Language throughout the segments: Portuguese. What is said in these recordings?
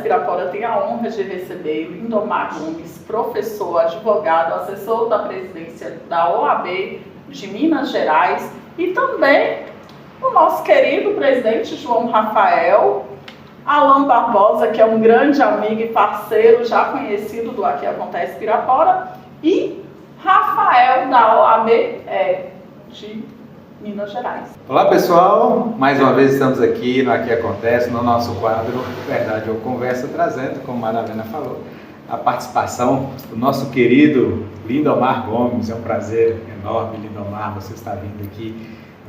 Pirapora tem a honra de receber Lindomar Gomes, professor, advogado, assessor da presidência da OAB de Minas Gerais, e também o nosso querido presidente João Rafael, Alan Barbosa, que é um grande amigo e parceiro, já conhecido do Aqui Acontece Pirapora, e Rafael da OAB de Minas Gerais. Olá pessoal, mais uma vez estamos aqui no Aqui Acontece, no nosso quadro Verdade ou Conversa, trazendo, como a Maravena falou, a participação do nosso querido Lindomar Gomes. É um prazer enorme, Lindomar, você está vindo aqui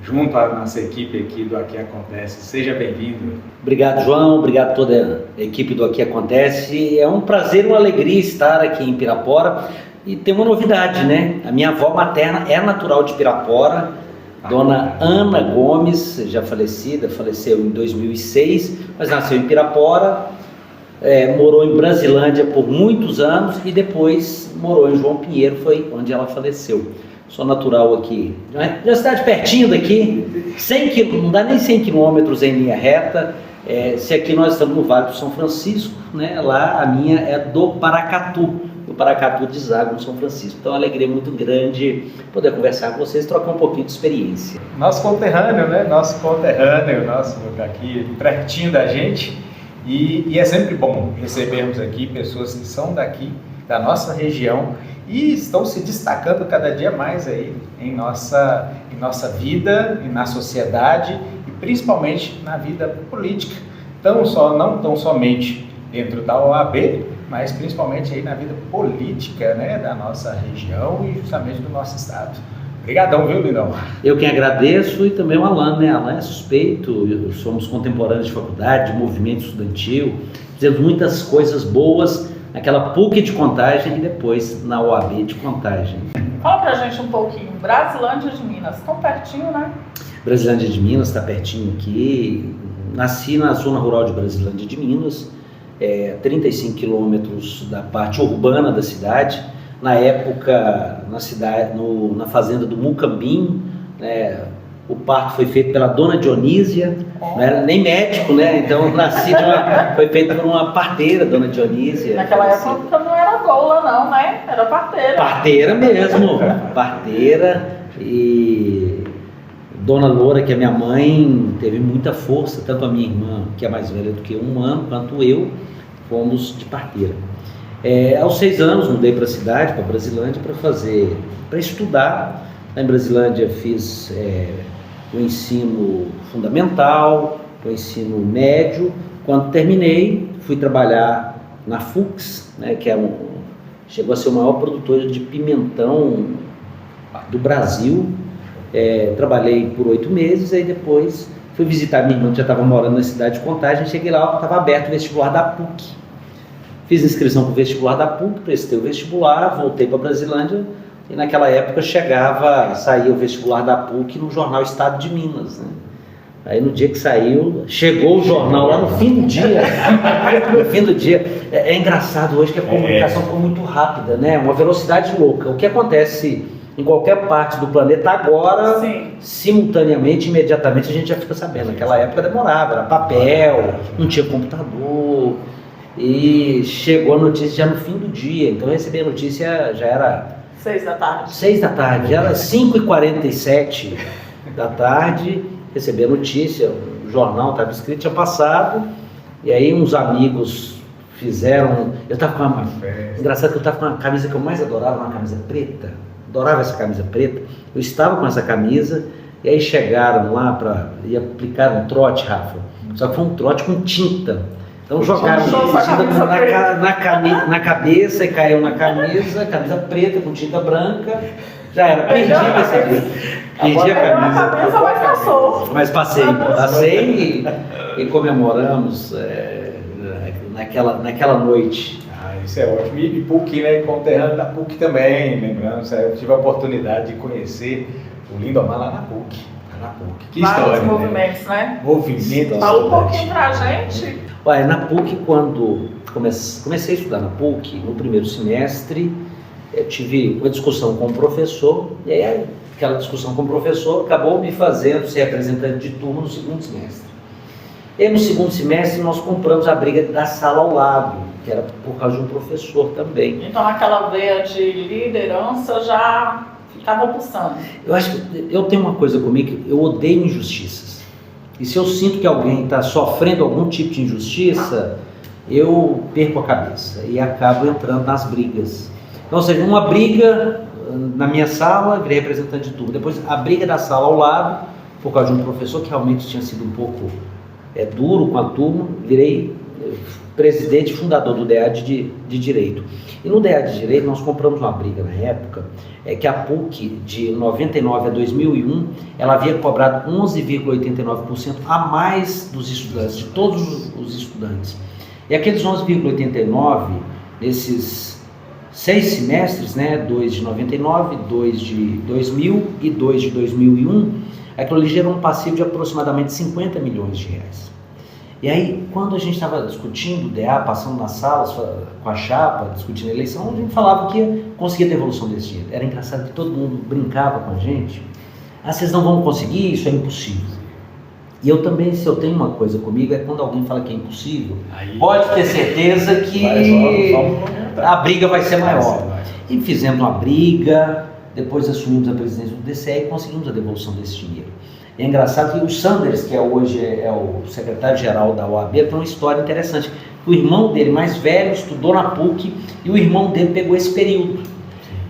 junto à nossa equipe aqui do Aqui Acontece. Seja bem-vindo. Obrigado, João. Obrigado a toda a equipe do Aqui Acontece. É um prazer e uma alegria estar aqui em Pirapora. E tem uma novidade, né? A minha avó materna é natural de Pirapora, Dona Ana Gomes, já falecida, faleceu em 2006, mas nasceu em Pirapora, morou em Brasilândia por muitos anos e depois morou em João Pinheiro, foi onde ela faleceu. Sou natural aqui, de uma cidade pertinho daqui, não dá nem 100 quilômetros em linha reta. Se aqui nós estamos no Vale do São Francisco, né? Lá a minha é do Paracatu. O Paracatu deságua no São Francisco. Então é uma alegria muito grande poder conversar com vocês, trocar um pouquinho de experiência. Nosso conterrâneo, né? Nosso aqui pertinho da gente. E é sempre bom recebermos aqui pessoas que são daqui, da nossa região, e estão se destacando cada dia mais aí em nossa vida, e na sociedade, e principalmente na vida política. Não tão somente dentro da OAB, mas principalmente aí na vida política, né, da nossa região e justamente do nosso estado. Obrigadão, viu, Lindão? Eu quem agradeço, e também o Alan, né? Alan é suspeito, somos contemporâneos de faculdade, de movimento estudantil, fizemos muitas coisas boas naquela PUC de Contagem e depois na OAB de Contagem. Fala pra gente um pouquinho, Brasilândia de Minas, tão pertinho, né? Brasilândia de Minas, está pertinho aqui. Nasci na zona rural de Brasilândia de Minas, 35 quilômetros da parte urbana da cidade. Na época, na fazenda do Mucambinho, né, o parto foi feito pela dona Dionísia, não era nem médico, né? Então nasci foi feito por uma parteira, dona Dionísia. Naquela época não era doula não, né? Era parteira. Parteira mesmo, parteira. E Dona Loura, que é minha mãe, teve muita força, tanto a minha irmã, que é mais velha do que um ano, quanto eu, fomos de parteira. Aos 6 anos mudei para a cidade, para Brasilândia, para estudar. Lá em Brasilândia fiz o ensino fundamental, o ensino médio. Quando terminei, fui trabalhar na Fux, né, que chegou a ser o maior produtor de pimentão do Brasil. Trabalhei por 8 meses, aí depois fui visitar minha irmã que já estava morando na cidade de Contagem. Cheguei lá, estava aberto o vestibular da PUC. Fiz inscrição para o vestibular da PUC, prestei o vestibular, voltei para Brasilândia e naquela época saía o vestibular da PUC no jornal Estado de Minas, né? Aí no dia que saiu, chegou o jornal lá no fim do dia. No fim do dia. É engraçado hoje que a comunicação ficou muito rápida, né? Uma velocidade louca. O que acontece em qualquer parte do planeta agora, sim, simultaneamente, imediatamente a gente já fica sabendo. Naquela época demorava, era papel, não tinha computador, e chegou a notícia já no fim do dia. Então eu recebi a notícia, já era 6 da tarde. 6 da tarde, já era 5h47 da tarde, recebi a notícia, o jornal estava escrito, tinha passado, e aí uns amigos fizeram, eu estava com uma, engraçado que eu estava com uma camisa que eu mais adorava, uma camisa preta, adorava essa camisa preta, eu estava com essa camisa, e aí chegaram lá e aplicaram um trote, Rafa, só que foi um trote com tinta. Então jogaram na cabeça e caiu na camisa preta com tinta branca, já era, perdi essa camisa. Perdi a camisa. Mas passei e comemoramos naquela noite. Isso é ótimo. E PUC, né? Conterrâneo da PUC também, lembrando, eu tive a oportunidade de conhecer o Lindomar lá na PUC. Que história, movimentos, né? Movimentos. Fala um pouquinho pra gente. Olha, na PUC, quando comecei a estudar na PUC, no primeiro semestre, eu tive uma discussão com o professor, e aí aquela discussão com o professor acabou me fazendo ser representante de turma no segundo semestre. E aí, no segundo semestre nós compramos a briga da sala ao lado, que era por causa de um professor também. Então aquela veia de liderança já ficava pulsando. Eu acho que eu tenho uma coisa comigo, que eu odeio injustiças. E se eu sinto que alguém está sofrendo algum tipo de injustiça, eu perco a cabeça e acabo entrando nas brigas. Então, ou seja, uma briga na minha sala, virei representante de turma. Depois, a briga da sala ao lado, por causa de um professor que realmente tinha sido um pouco duro com a turma, virei presidente e fundador do DEAD de Direito. E no DEAD de Direito nós compramos uma briga na época, que a PUC de 99 a 2001, ela havia cobrado 11,89% a mais dos estudantes, de todos os estudantes. E aqueles 11,89%, nesses 6 semestres, né, 2 de 99, 2 de 2000 e 2 de 2001, aquilo ali gerou um passivo de aproximadamente 50 milhões de reais. E aí, quando a gente estava discutindo o DA, passando nas salas com a chapa, discutindo a eleição, a gente falava que ia conseguir a devolução desse dinheiro. Era engraçado que todo mundo brincava com a gente. Ah, vocês não vão conseguir? Isso é impossível. E eu também, se eu tenho uma coisa comigo, é quando alguém fala que é impossível, pode ter certeza que a briga vai ser maior. E fizemos uma briga, depois assumimos a presidência do DCE e conseguimos a devolução desse dinheiro. É engraçado que o Sanders, que hoje é o secretário-geral da OAB, tem uma história interessante. O irmão dele, mais velho, estudou na PUC e o irmão dele pegou esse período.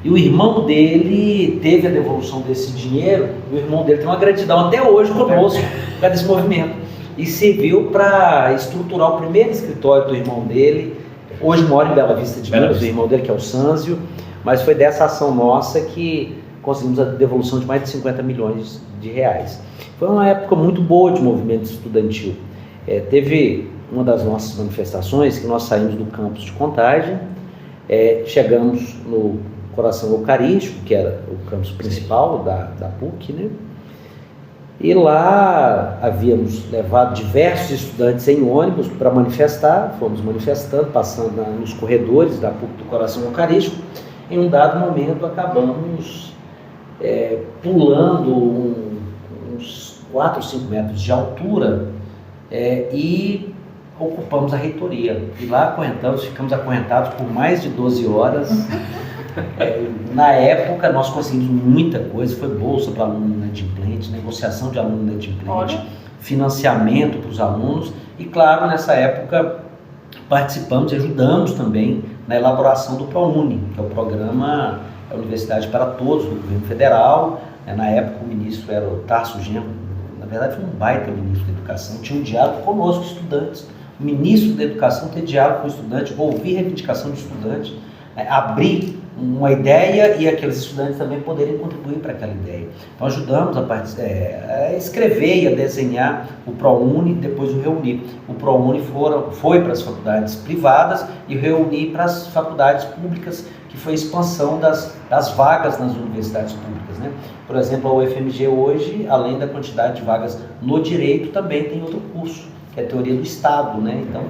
E o irmão dele teve a devolução desse dinheiro, e o irmão dele tem uma gratidão até hoje conosco, por causa desse movimento. E serviu para estruturar o primeiro escritório do irmão dele. Hoje mora em Bela Vista de Minas, o irmão dele, que é o Sânzio, mas foi dessa ação nossa que conseguimos a devolução de mais de 50 milhões de reais. Foi uma época muito boa de movimento estudantil. Teve uma das nossas manifestações que nós saímos do campus de Contagem, chegamos no Coração Eucarístico, que era o campus principal da PUC, né? E lá havíamos levado diversos estudantes em ônibus para manifestar, fomos manifestando, passando nos corredores da PUC do Coração Eucarístico. Em um dado momento acabamos pulando uns 4 ou 5 metros de altura e ocupamos a reitoria. E lá ficamos acorrentados por mais de 12 horas. Na época nós conseguimos muita coisa, foi bolsa para aluno inadimplente, negociação de aluno inadimplente, financiamento para os alunos e, claro, nessa época participamos e ajudamos também na elaboração do ProUni, que é o programa Universidade para Todos do governo federal. Na época o ministro era o Tarso Genro, na verdade foi um baita ministro da educação, tinha um diálogo conosco, estudantes. O ministro da educação ter diálogo com o estudante, ouvir reivindicação de estudante, abrir uma ideia e aqueles estudantes também poderem contribuir para aquela ideia. Então ajudamos a escrever e a desenhar o ProUni, depois o Reuni. O ProUni foi para as faculdades privadas e o Reuni para as faculdades públicas, que foi a expansão das vagas nas universidades públicas, né? Por exemplo, a UFMG hoje, além da quantidade de vagas no direito, também tem outro curso, que é a teoria do Estado, né? Então,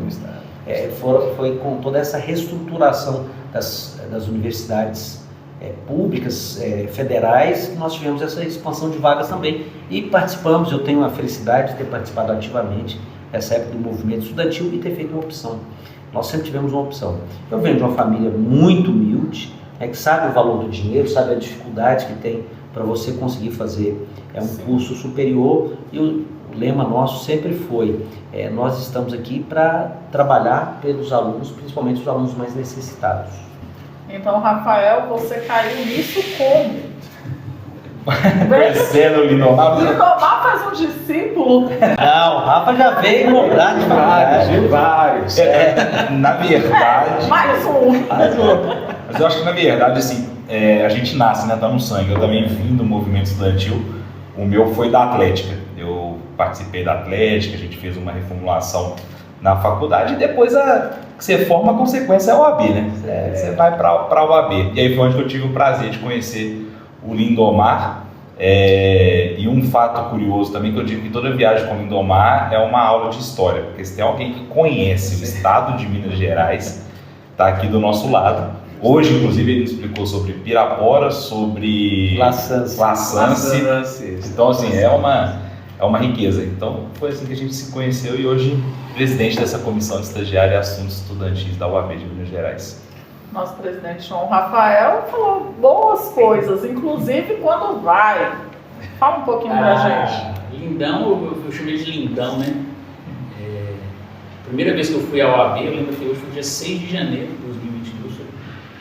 foi com toda essa reestruturação das universidades públicas, federais, que nós tivemos essa expansão de vagas também. E participamos, eu tenho a felicidade de ter participado ativamente nessa época do movimento estudantil e ter feito uma opção. Nós sempre tivemos uma opção. Eu venho de uma família muito humilde, que sabe o valor do dinheiro, sabe a dificuldade que tem para você conseguir fazer um curso superior, e o lema nosso sempre foi, nós estamos aqui para trabalhar pelos alunos, principalmente os alunos mais necessitados. Então, Rafael, você caiu nisso como? Conhecendo o Lindomar. Lindomar faz um discípulo. Não, o Rafa já veio comprar de vários. Na verdade... Mais um. Mas eu acho que, na verdade, assim, a gente nasce, né? Tá no sangue. Eu também vim do movimento estudantil. O meu foi da Atlética. Eu participei da Atlética, a gente fez uma reformulação na faculdade e depois que você forma, a consequência é a OAB, né? Você vai para a OAB. E aí foi onde eu tive o prazer de conhecer o Lindomar. E um fato curioso também, que eu digo que toda viagem com o Lindomar é uma aula de história, porque se tem alguém que conhece o estado de Minas Gerais, está aqui do nosso lado. Hoje, inclusive, ele explicou sobre Pirapora, sobre Laçance. Então, assim, é uma riqueza. Então, foi assim que a gente se conheceu e hoje presidente dessa comissão de estagiário e assuntos estudantis da UAB de Minas Gerais. Nosso presidente João Rafael falou boas coisas, inclusive quando vai. Fala um pouquinho pra gente. Lindão, eu chamei de Lindão, né? Primeira vez que eu fui à OAB, eu lembro que hoje foi dia 6 de janeiro de 2022, foi o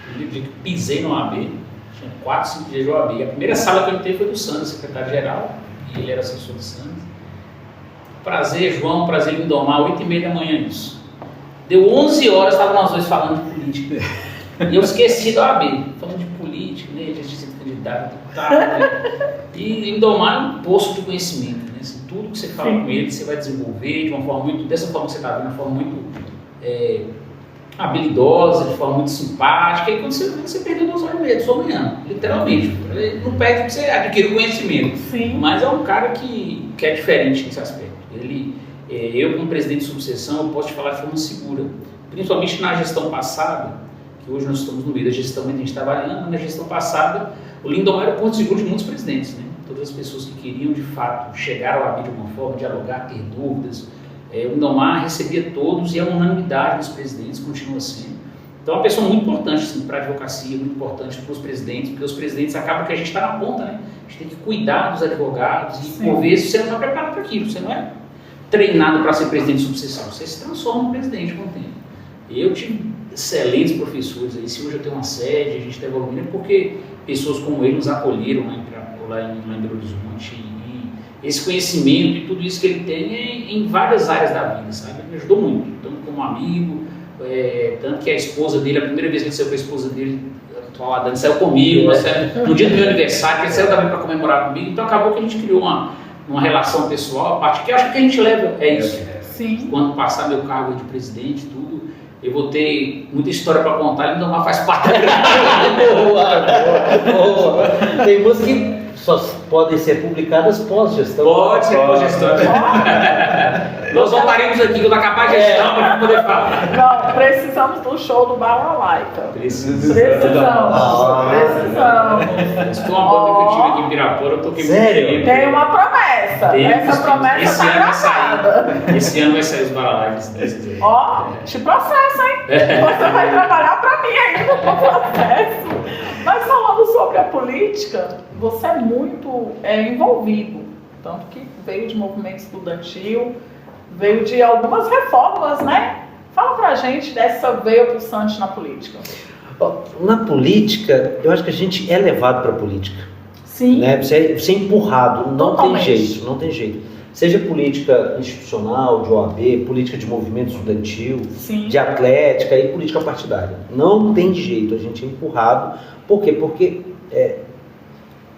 primeiro dia que pisei na OAB, tinha 4, 5 dias de OAB. A primeira sala que eu entrei foi do Sanders, secretário-geral, e ele era assessor do Sanders. Prazer, João, prazer Lindomar, 8h30 da manhã isso. Deu 11 horas, estavam nós dois falando de política. E eu esqueci da OAB, falando de política, né, de ser candidato e tal, né? E Lindomar é um poço de conhecimento, né? Assim, tudo que você fala com ele, você vai desenvolver de uma forma muito, dessa forma que você está vendo, de uma forma muito habilidosa, de forma muito simpática, e quando você perdeu 2 horas e meia da sua manhã, literalmente. Não perde porque você adquire o conhecimento. Sim. Mas é um cara que é diferente nesse aspecto. Eu, como presidente de subseção, eu posso te falar de forma segura, principalmente na gestão passada, que hoje nós estamos no meio da gestão que a gente está avaliando, na gestão passada, o Lindomar era o ponto seguro de muitos presidentes, né? Todas as pessoas que queriam, de fato, chegar ao AB de uma forma, dialogar, ter dúvidas, o Lindomar recebia todos e a unanimidade dos presidentes continua sendo. Então, é uma pessoa muito importante assim, para a advocacia, muito importante para os presidentes, porque os presidentes acabam que a gente está na ponta, né? A gente tem que cuidar dos advogados e, por vezes, você não está preparado para aquilo, você não é treinado para ser presidente de subseção, você se transforma em presidente com o tempo. Eu tive excelentes professores aí, se hoje eu tenho uma sede, a gente está evoluindo, porque pessoas como ele nos acolheram lá em Belo Horizonte, e esse conhecimento e tudo isso que ele tem é em várias áreas da vida, sabe? Ele me ajudou muito, tanto como amigo, tanto que a esposa dele, a primeira vez que ele saiu com a esposa dele, a Dani saiu comigo, no dia do meu aniversário, ele saiu também para comemorar comigo, então acabou que a gente criou uma relação pessoal, a parte que eu acho que a gente leva é isso. Sim. Quando passar meu cargo de presidente, tudo, eu vou ter muita história para contar, e Lindomar faz parte Boa. Tem músicas que só podem ser publicadas pós-gestão. Pode ser pós-gestão. Nós voltaremos aqui quando acabar a gestão para poder falar. Não, precisamos do show do Balalaica. Precisamos. Estou uma banda que eu tive aqui em Pirapora, eu toquei muito tempo. Tem uma promessa. Essa promessa está gravada. Esse ano vai sair os Balalaica, se Deus quiser. Ó, te processo, hein? Você vai trabalhar para mim ainda no processo. Mas falando sobre a política, você é muito envolvido. Tanto que veio de movimento estudantil, veio de algumas reformas, né? Fala pra gente dessa veia pulsante na política. Na política, eu acho que a gente é levado para a política. Sim. Né? Você é empurrado, não Totalmente. tem jeito. Seja política institucional, de OAB, política de movimento estudantil, Sim. de atlética e política partidária. Não tem jeito, a gente é empurrado. Por quê? Porque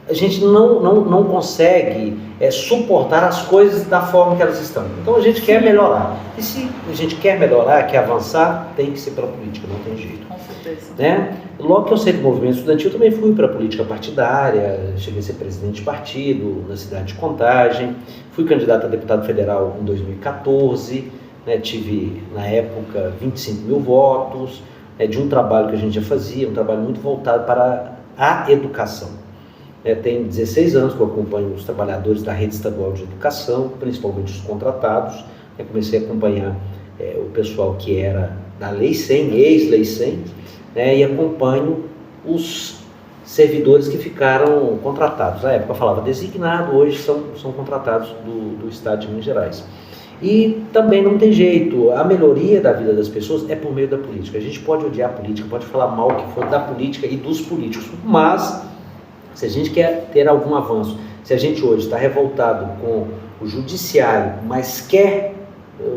a gente não consegue suportar as coisas da forma que elas estão. Então a gente quer melhorar. E se a gente quer melhorar, quer avançar, tem que ser pela política, não tem jeito. Com certeza. Né? Logo que eu saí do movimento estudantil, eu também fui para a política partidária, cheguei a ser presidente de partido na cidade de Contagem, fui candidato a deputado federal em 2014, né? Tive, na época, 25 mil votos, de um trabalho que a gente já fazia, um trabalho muito voltado para a educação. Tem 16 anos que eu acompanho os trabalhadores da rede estadual de educação, principalmente os contratados. Eu comecei a acompanhar o pessoal que era da Lei 100, ex-Lei 100, né, e acompanho os servidores que ficaram contratados. Na época eu falava designado, hoje são contratados do Estado de Minas Gerais. E também não tem jeito, a melhoria da vida das pessoas é por meio da política. A gente pode odiar a política, pode falar mal o que for da política e dos políticos, mas se a gente quer ter algum avanço, se a gente hoje está revoltado com o judiciário, mas quer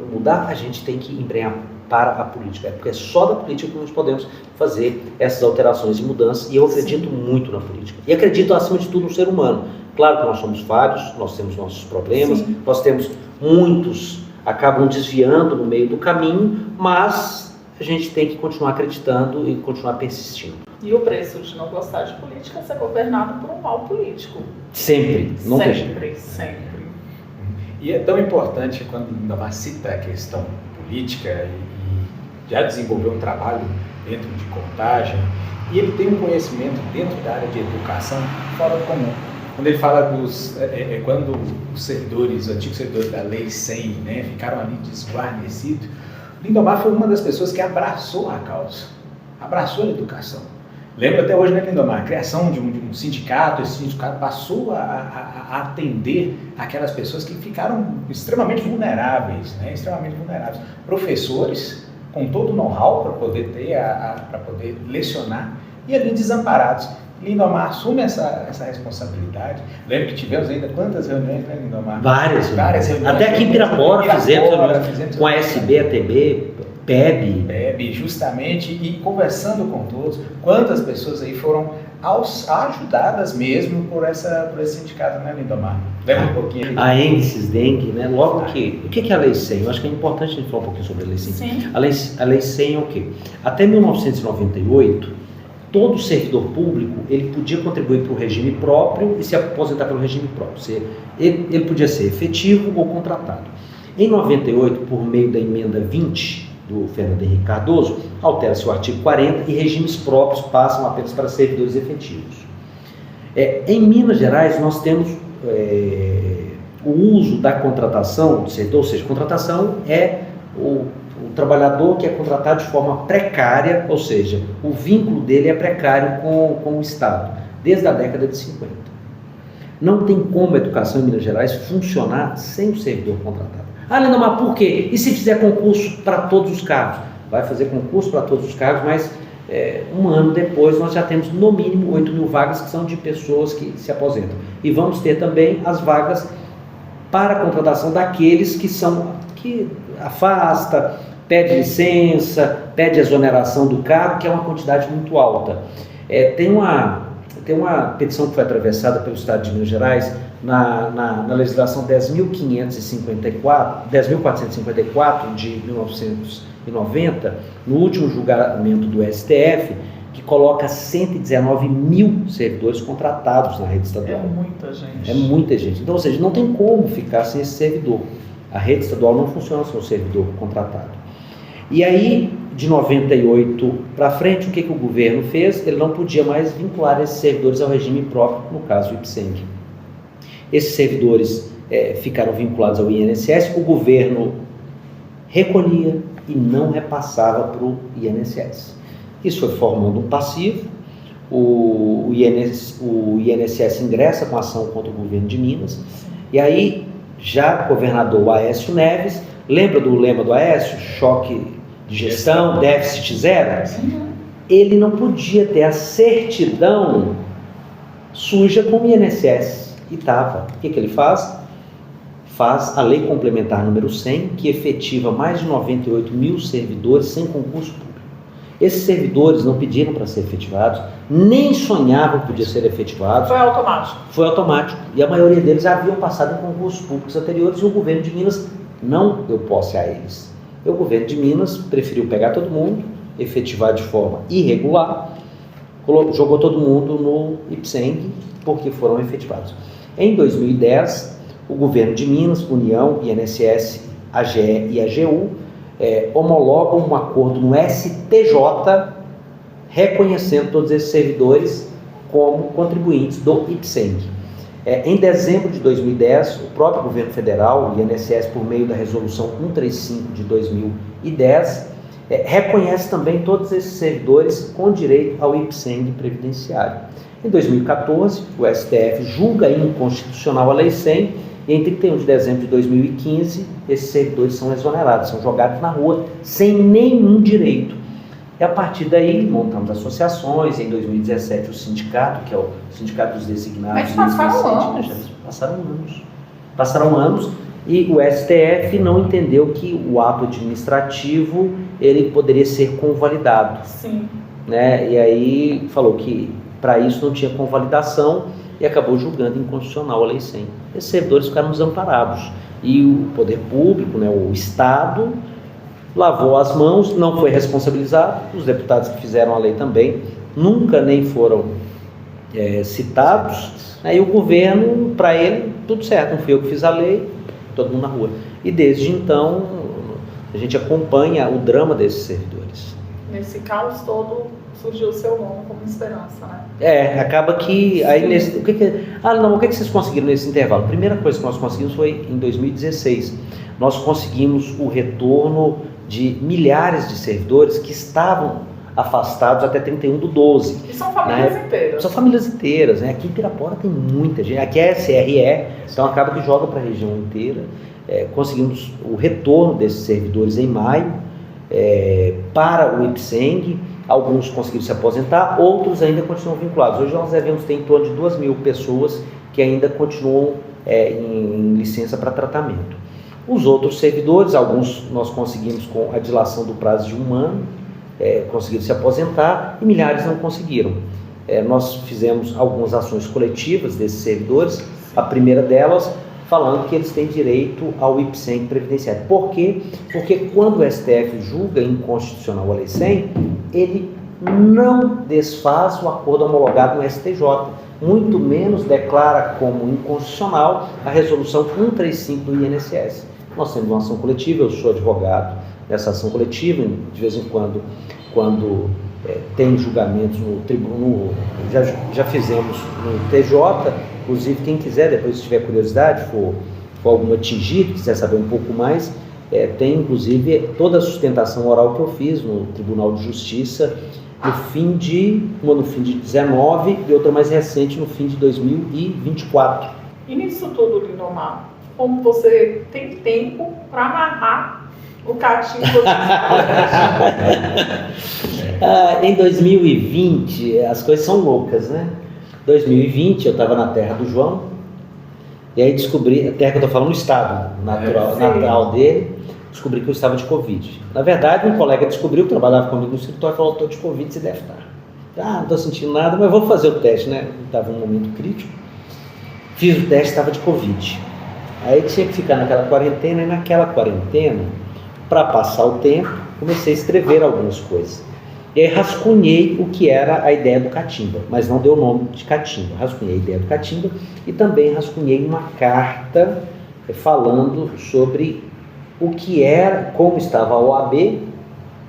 mudar, a gente tem que embrenhar para a política. Porque é só da política que nós podemos fazer essas alterações e mudanças, e eu acredito muito na política. E acredito, acima de tudo, no ser humano. Claro que nós somos falhos, nós temos nossos problemas, Sim. nós temos muitos acabam desviando no meio do caminho, mas a gente tem que continuar acreditando e continuar persistindo. E o preço de não gostar de política é ser governado por um mal político. Sempre, nunca Sempre. E é tão importante quando Lindomar cita a questão política e já desenvolveu um trabalho dentro de Contagem, e ele tem um conhecimento dentro da área de educação fora do comum. quando ele fala quando os antigos servidores da Lei 100, né, ficaram ali desguarnecidos, Lindomar foi uma das pessoas que abraçou a causa, abraçou a educação. Lembro até hoje, né, Lindomar, a criação de um sindicato, esse sindicato passou a atender aquelas pessoas que ficaram extremamente vulneráveis, né, extremamente vulneráveis. Professores com todo o know-how para poder para poder lecionar e ali desamparados. Lindomar assume essa responsabilidade. Lembro que tivemos ainda quantas reuniões, né, Lindomar? Várias reuniões. Até aqui em Pirapora fizemos com a SB, a TB, PEB, justamente, e conversando com todos, quantas pessoas aí foram ajudadas mesmo por esse sindicato, né, Lindomar? Lembra um pouquinho? A Índices Dengue, né? Logo que... O que é a Lei 100? Eu acho que é importante a gente falar um pouquinho sobre a Lei 100. Sim. A Lei 100 é o quê? Até 1998, todo servidor público, ele podia contribuir para o regime próprio e se aposentar pelo regime próprio. Ele podia ser efetivo ou contratado. Em 98, por meio da emenda 20 do Fernando Henrique Cardoso, altera-se o artigo 40 e regimes próprios passam apenas para servidores efetivos. Em Minas Gerais, nós temos o uso da contratação do servidor, ou seja, contratação é o trabalhador que é contratado de forma precária, ou seja, o vínculo dele é precário com o Estado, desde a década de 50. Não tem como a educação em Minas Gerais funcionar sem o servidor contratado. Ah, Leandro, mas por quê? E se fizer concurso para todos os cargos? Vai fazer concurso para todos os cargos, mas um ano depois nós já temos no mínimo 8.000 vagas que são de pessoas que se aposentam. E vamos ter também as vagas para a contratação daqueles que afasta, pede licença, pede exoneração do cargo, que é uma quantidade muito alta. Tem uma petição que foi atravessada pelo Estado de Minas Gerais na legislação 10.454 de 1990, no último julgamento do STF, que coloca 119 mil servidores contratados na rede estadual. É muita gente. É muita gente. Então, ou seja, não tem como ficar sem esse servidor. A rede estadual não funciona sem o servidor contratado. E aí, de 98 para frente, o que o governo fez? Ele não podia mais vincular esses servidores ao regime próprio, no caso do IPSENG. Esses servidores ficaram vinculados ao INSS, o governo recolhia e não repassava para o INSS. Isso foi formando um passivo, o INSS ingressa com ação contra o governo de Minas, e aí já o governador Aécio Neves, lembra do lema do Aécio? Choque de gestão, déficit zero? Ele não podia ter a certidão suja com o INSS. E estava. O que ele faz? Faz a Lei Complementar número 100, que efetiva mais de 98 mil servidores sem concurso público. Esses servidores não pediram para ser efetivados, nem sonhavam que podiam ser efetivados. Foi automático. Foi automático. E a maioria deles haviam passado em concursos públicos anteriores e o governo de Minas não deu posse a eles. E o governo de Minas preferiu pegar todo mundo, efetivar de forma irregular, jogou todo mundo no IPSENG, porque foram efetivados. Em 2010, o governo de Minas, União, INSS, AGE e AGU homologam um acordo no STJ reconhecendo todos esses servidores como contribuintes do IPSENG. Em dezembro de 2010, o próprio governo federal, o INSS, por meio da resolução 135 de 2010, reconhece também todos esses servidores com direito ao IPSENG previdenciário. Em 2014, o STF julga inconstitucional a Lei 100 e em 31 de dezembro de 2015, esses servidores são exonerados, são jogados na rua sem nenhum direito. E a partir daí, montamos associações, em 2017 o sindicato, que é o Sindicato dos Designados. Mas passaram anos. Passaram anos e o STF não entendeu que o ato administrativo ele poderia ser convalidado. Sim. Né? E aí falou que para isso não tinha convalidação e acabou julgando inconstitucional a Lei 100. Esses servidores ficaram desamparados. E o poder público, né, o Estado, lavou as mãos, não foi responsabilizado. Os deputados que fizeram a lei também nunca nem foram citados. Aí o governo, para ele, tudo certo, não fui eu que fiz a lei, todo mundo na rua. E desde então, a gente acompanha o drama desses servidores. Nesse caos todo, surgiu o seu nome como esperança, né? Acaba que aí nesse, o que vocês conseguiram nesse intervalo? A primeira coisa que nós conseguimos foi em 2016. Nós conseguimos o retorno de milhares de servidores que estavam afastados até 31/12. E são famílias inteiras. São famílias inteiras, né? Aqui em Pirapora tem muita gente. Aqui é SRE, então acaba que joga para a região inteira. Conseguimos o retorno desses servidores em maio para o IPSENG. Alguns conseguiram se aposentar, outros ainda continuam vinculados. Hoje nós devemos ter em torno de 2.000 pessoas que ainda continuam em licença para tratamento. Os outros servidores, alguns nós conseguimos com a dilação do prazo de 1 ano, conseguiram se aposentar e milhares não conseguiram. Nós fizemos algumas ações coletivas desses servidores, a primeira delas falando que eles têm direito ao IPSENG previdenciário. Por quê? Porque quando o STF julga inconstitucional a Lei 100, ele não desfaz o acordo homologado no STJ, muito menos declara como inconstitucional a resolução 135 do INSS. Nós temos uma ação coletiva, eu sou advogado dessa ação coletiva, de vez em quando tem julgamentos no tribunal, já fizemos no TJ, inclusive quem quiser, depois se tiver curiosidade, for algum atingido, quiser saber um pouco mais, tem inclusive toda a sustentação oral que eu fiz no Tribunal de Justiça, uma no fim de 19 e outra mais recente no fim de 2024. E nisso tudo, Lindomar, como você tem tempo para amarrar o catimbo? Em 2020, as coisas são loucas, né? 2020, eu estava na terra do João, e aí descobri, a terra que eu estou falando, o estado natural dele, descobri que eu estava de Covid. Na verdade, um colega descobriu, trabalhava comigo no escritório, e falou: estou de Covid, você deve estar. Não estou sentindo nada, mas vou fazer o teste, né? Estava um momento crítico. Fiz o teste, estava de Covid. Aí tinha que ficar naquela quarentena, e naquela quarentena, para passar o tempo, comecei a escrever algumas coisas. E aí rascunhei o que era a ideia do Catimba, mas não deu o nome de Catimba. Rascunhei a ideia do Catimba e também rascunhei uma carta falando sobre o que era, como estava a OAB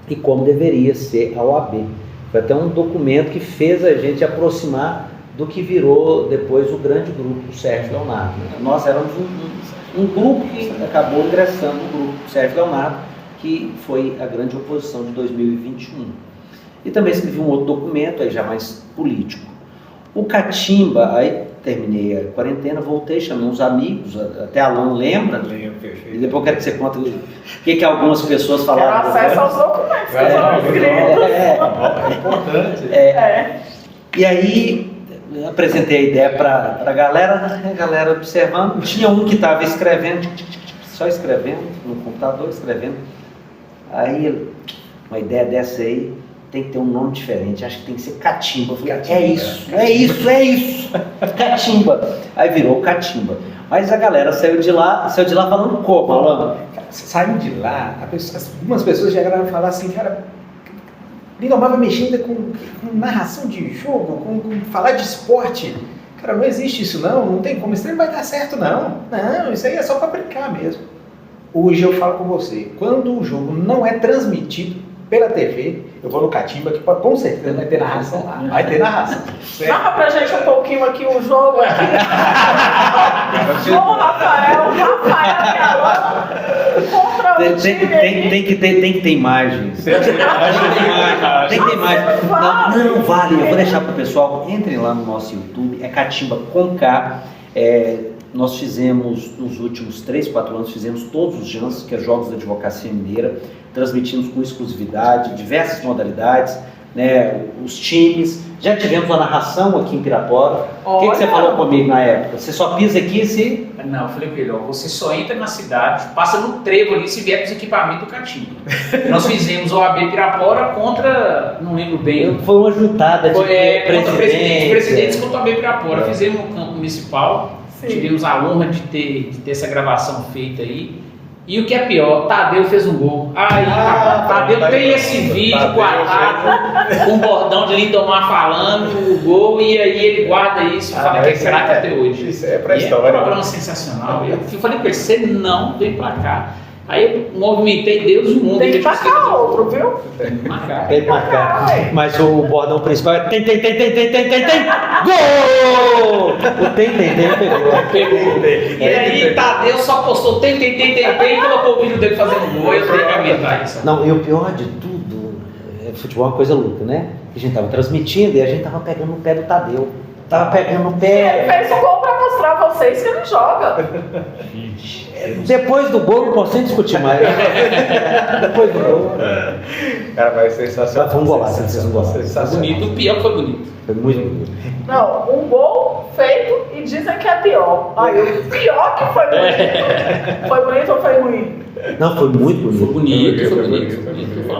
e como deveria ser a OAB. Foi até um documento que fez a gente aproximar do que virou depois o grande grupo do Sérgio Leonardo. Nós éramos um grupo que acabou ingressando no grupo do Sérgio Leonardo, que foi a grande oposição de 2021. E também escrevi um outro documento, aí já mais político. O Catimba, aí terminei a quarentena, voltei, chamei uns amigos, até Alan lembra? Lembro, perfeito. E depois eu quero que você conte o que algumas pessoas falaram. Quero acesso aos documentos que foram escritos. É importante. E aí apresentei a ideia para a galera observando. Tinha um que estava escrevendo, só escrevendo, no computador, escrevendo. Aí, uma ideia dessa aí, tem que ter um nome diferente, acho que tem que ser Catimba. Eu falei: é isso, Catimba. Aí virou Catimba. Mas a galera saiu de lá falando como, Alan? Saindo de lá, algumas pessoas chegaram a falar assim: cara, Lindomar vai mexendo com narração de jogo, com falar de esporte. Cara, não existe isso não tem como, isso não vai dar certo não. Não, isso aí é só para brincar mesmo. Hoje eu falo com você, quando o jogo não é transmitido pela TV, eu vou no Catimba, que com certeza vai ter narração lá. Vai ter narração. Narra pra gente um pouquinho aqui o jogo aqui. João Rafael contra o time. Tem que ter imagens. Tem que ter imagens. Não vale, eu vou deixar pro pessoal, entrem lá no nosso YouTube, é Catimba com K. Nós fizemos, nos últimos 3, 4 anos, fizemos todos os JANs, que é Jogos da Advocacia Mineira, transmitimos com exclusividade, diversas modalidades, né, os times. Já tivemos uma narração aqui em Pirapora. O que você falou comigo na época? Você só pisa aqui se... Não, eu falei com ele: você só entra na cidade, passa no trevo ali se vier com os equipamentos do Catimba. Nós fizemos o OAB Pirapora contra, não lembro bem. Foi uma juntada de presidentes contra o OAB Pirapora. Fizemos no campo municipal. Sim. Tivemos a honra de ter essa gravação feita aí. E o que é pior, Tadeu fez um gol. Tadeu tem esse vídeo guardado com o bordão de Lindomar falando o gol, e aí ele guarda isso e fala que é craque até hoje. Isso é pra história. É um programa sensacional. Eu falei com ele: você não vem pra cá. Aí eu movimentei Deus e o mundo. Tem que e deixa marcar você- outro, viu? Tem que marcar. Tem que marcar. Ué. Mas o bordão principal é tem, gol! O tem, pegou. Pegou. E aí Tadeu só postou tem, e colocou o vídeo dele fazendo gol. Eu tenho que aguentar isso. Não, e o pior de tudo, futebol é uma coisa louca, né? A gente tava transmitindo e a gente tava pegando no pé do Tadeu. Tava pegando no Ele pé. fez um gol pra mostrar a vocês que ele joga. Depois do gol, não posso nem discutir mais. Depois do gol. Cara, vai ser sensacional. Foi um golaço, fez um golaço. Foi bonito, o pior que foi bonito. Foi muito bonito. Não, um gol feito e dizem que é pior. Aí o pior que foi bonito. Foi bonito ou foi ruim? Não, foi muito bonito. Foi bonito.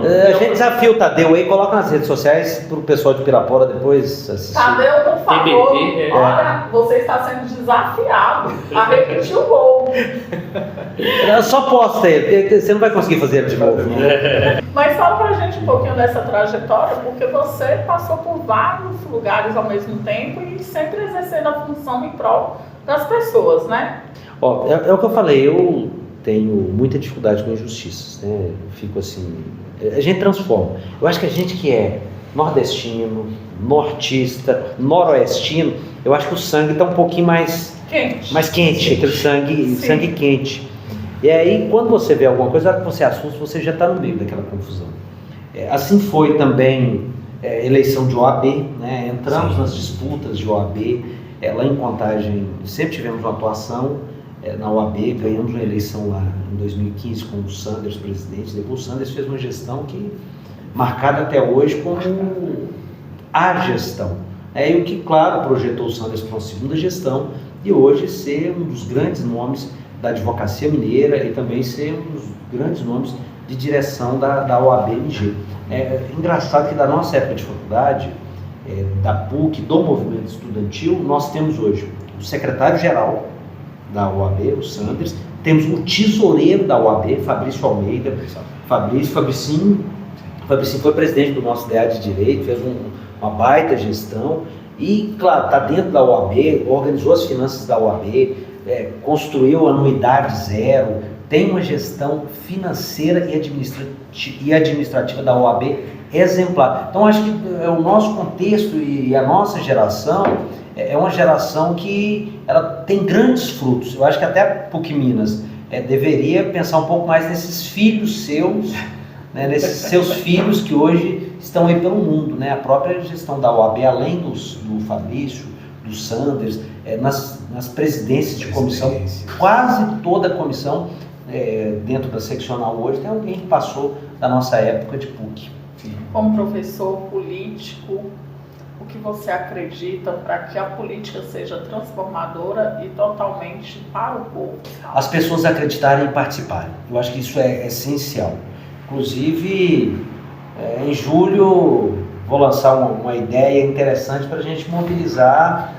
A gente desafia o Tadeu aí, coloca nas redes sociais pro pessoal de Pirapora depois assistir. Tadeu, por favor, TBT, olha, você está sendo desafiado a repetir o gol. Só posta ele, porque você não vai conseguir fazer ele de novo. Não. Mas fala pra gente um pouquinho dessa trajetória, porque você passou por vários lugares ao mesmo tempo e sempre exercendo a função em prol das pessoas, né? Ó, é o que eu falei, eu tenho muita dificuldade com injustiças, né? Eu fico assim, a gente transforma. Eu acho que a gente que é nordestino, nortista, noroestino, eu acho que o sangue está um pouquinho mais quente, aquele sangue quente. E aí, quando você vê alguma coisa, na hora que você assusta, você já está no meio daquela confusão. Assim foi também eleição de OAB, né? Entramos nas disputas de OAB, lá em Contagem sempre tivemos uma atuação na OAB, ganhamos uma eleição lá em 2015 com o Sanders presidente. Depois o Sanders fez uma gestão que marcada até hoje como a gestão. E o que, claro, projetou o Sanders para uma segunda gestão e hoje ser um dos grandes nomes da advocacia mineira e também ser um dos grandes nomes de direção da OAB-MG. É engraçado que da nossa época de faculdade, da PUC, do movimento estudantil, nós temos hoje o secretário-geral da OAB, o Sanders, temos o tesoureiro da OAB, Fabrício Almeida. Fabricinho foi presidente do nosso DEA de Direito, fez uma baita gestão e, claro, está dentro da OAB, organizou as finanças da OAB, construiu anuidade zero, tem uma gestão financeira e administrativa da OAB exemplar. Então, acho que o nosso contexto e a nossa geração é uma geração que ela tem grandes frutos. Eu acho que até a PUC Minas deveria pensar um pouco mais nesses filhos seus, né, nesses seus filhos que hoje estão aí pelo mundo, né? A própria gestão da OAB, além do Fabrício, do Sanders, nas presidências de comissão, quase toda a comissão dentro da seccional hoje tem alguém que passou da nossa época de PUC. Como professor político, o que você acredita para que a política seja transformadora e totalmente para o povo? As pessoas acreditarem e participarem. Eu acho que isso é essencial. Inclusive, em julho, vou lançar uma ideia interessante para a gente mobilizar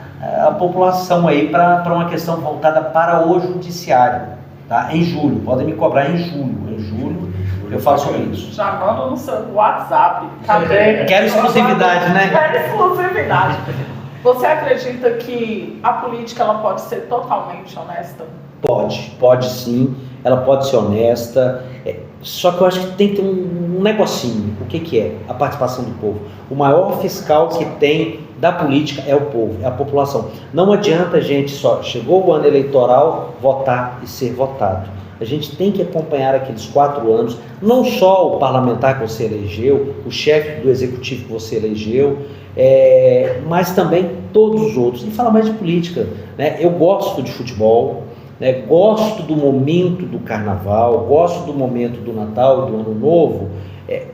a população aí para uma questão voltada para o judiciário. Tá? Em julho, podem me cobrar em julho. Em julho eu falo sobre isso. Já manda no seu WhatsApp. Tá bem? Quero exclusividade, né? Quero exclusividade. Você acredita que a política ela pode ser totalmente honesta? Pode sim. Ela pode ser honesta. Só que eu acho que tem que ter um negocinho. O que é? A participação do povo. O maior fiscal que tem da política é o povo, é a população. Não adianta a gente só, chegou o ano eleitoral, votar e ser votado. A gente tem que acompanhar aqueles 4 anos, não só o parlamentar que você elegeu, o chefe do executivo que você elegeu, mas também todos os outros. E falar mais de política, né? Eu gosto de futebol, né? Gosto do momento do carnaval, gosto do momento do Natal, do Ano Novo,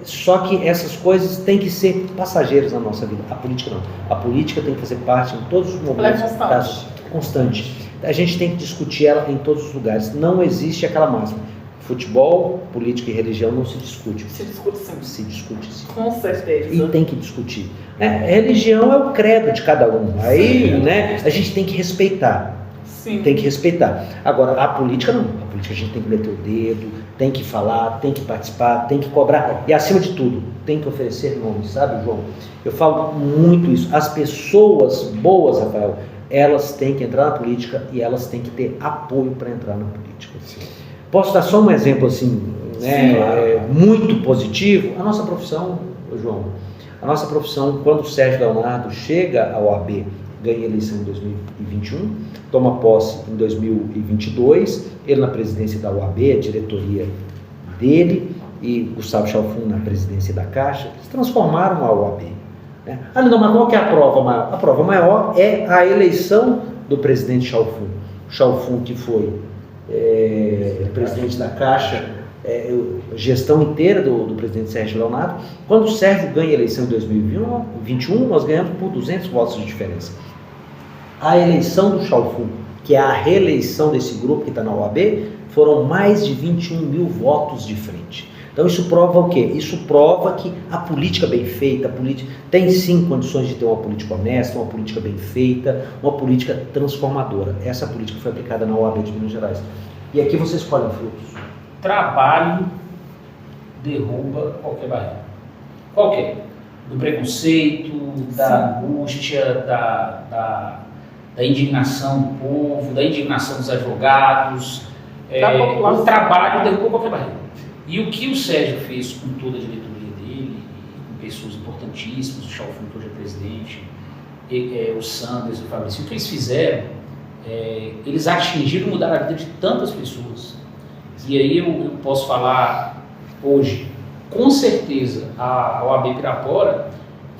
só que essas coisas têm que ser passageiras na nossa vida. A política não. A política tem que fazer parte em todos os momentos. Ela é constante. A gente tem que discutir ela em todos os lugares. Não existe aquela máxima. Futebol, política e religião não se discute. Se discute sim. Se discute sim. Com certeza. E tem que discutir. Religião é o credo de cada um. Aí, né, a gente tem que respeitar. Sim. Tem que respeitar. Agora, a política não. A política a gente tem que meter o dedo, tem que falar, tem que participar, tem que cobrar. E acima de tudo, tem que oferecer nomes, sabe, João? Eu falo muito isso. As pessoas boas, Rafael, elas têm que entrar na política e elas têm que ter apoio para entrar na política. Posso dar só um exemplo assim, né, muito positivo? A nossa profissão, João, a nossa profissão, quando o Sérgio Leonardo chega ao OAB, ganha a eleição em 2021, toma posse em 2022, ele na presidência da OAB, a diretoria dele, e Gustavo Chalfun na presidência da Caixa, eles transformaram a OAB. Né? Ah, não, mas qual que é a prova maior? A prova maior é a eleição do presidente Chalfun. Chalfun, que foi presidente da Caixa, gestão inteira do presidente Sérgio Leonardo. Quando o Sérgio ganha a eleição em 2021, nós ganhamos por 200 votos de diferença. A eleição do Chalfun, que é a reeleição desse grupo que está na OAB, foram mais de 21 mil votos de frente. Então isso prova o quê? Isso prova que a política bem feita, tem sim condições de ter uma política honesta, uma política bem feita, uma política transformadora. Essa política foi aplicada na OAB de Minas Gerais. E aqui vocês colhem frutos. Trabalho derruba qualquer barreira. Qualquer. Do preconceito, da angústia, da indignação do povo, da indignação dos advogados. O trabalho derruba qualquer barreira. E o que o Sérgio fez com toda a diretoria dele, com pessoas importantíssimas, o Chalfun, que hoje é presidente, o Sanders, o Fabrício, o que eles fizeram, eles atingiram e mudaram a vida de tantas pessoas. E aí eu posso falar hoje, com certeza, a OAB Pirapora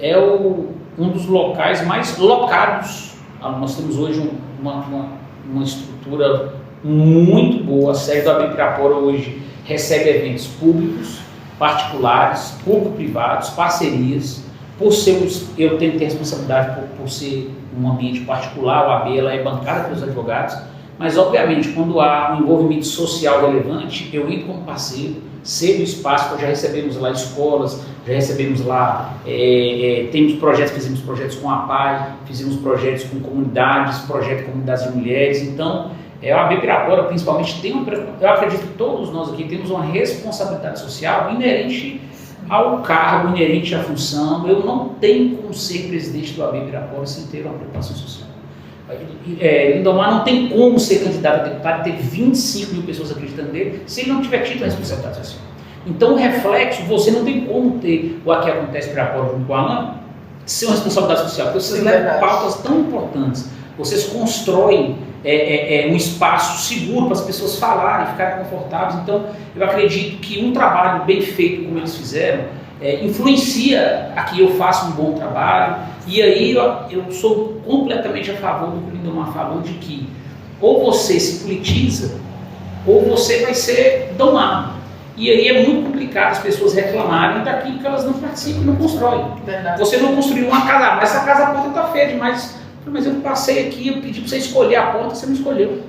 é um dos locais mais locados. Nós temos hoje uma estrutura muito boa. A sede da OAB Pirapora hoje recebe eventos públicos, particulares, público-privados, parcerias. Eu tenho que ter responsabilidade por ser um ambiente particular, a OAB ela é bancada pelos advogados, mas obviamente quando há um envolvimento social relevante, eu entro como parceiro, cedo espaço, já recebemos lá escolas, já recebemos lá, temos projetos, fizemos projetos com a PAI, fizemos projetos com comunidades, projeto de comunidades de mulheres, então a OAB Pirapora principalmente eu acredito que todos nós aqui temos uma responsabilidade social inerente ao cargo, inerente à função. Eu não tenho como ser presidente do OAB Pirapora sem ter uma preocupação social. Lindomar não tem como ser candidato a deputado e ter 25 mil pessoas acreditando nele se ele não tiver tido a responsabilidade social. Então o reflexo, você não tem como ter o Aqui Acontece Pirapora junto com o Alan ser uma responsabilidade social, porque vocês levam pautas tão importantes, vocês constroem um espaço seguro para as pessoas falarem, ficarem confortáveis. Então, eu acredito que um trabalho bem feito como eles fizeram, influencia a que eu faça um bom trabalho. E aí eu sou completamente a favor do que o Lindomar falou, de que ou você se politiza, ou você vai ser domado. E aí é muito complicado as pessoas reclamarem daquilo que elas não participam, não constroem. Verdade. Você não construiu uma casa, mas essa casa, a porta está feia demais. Mas eu passei aqui, eu pedi para você escolher a porta, você não escolheu.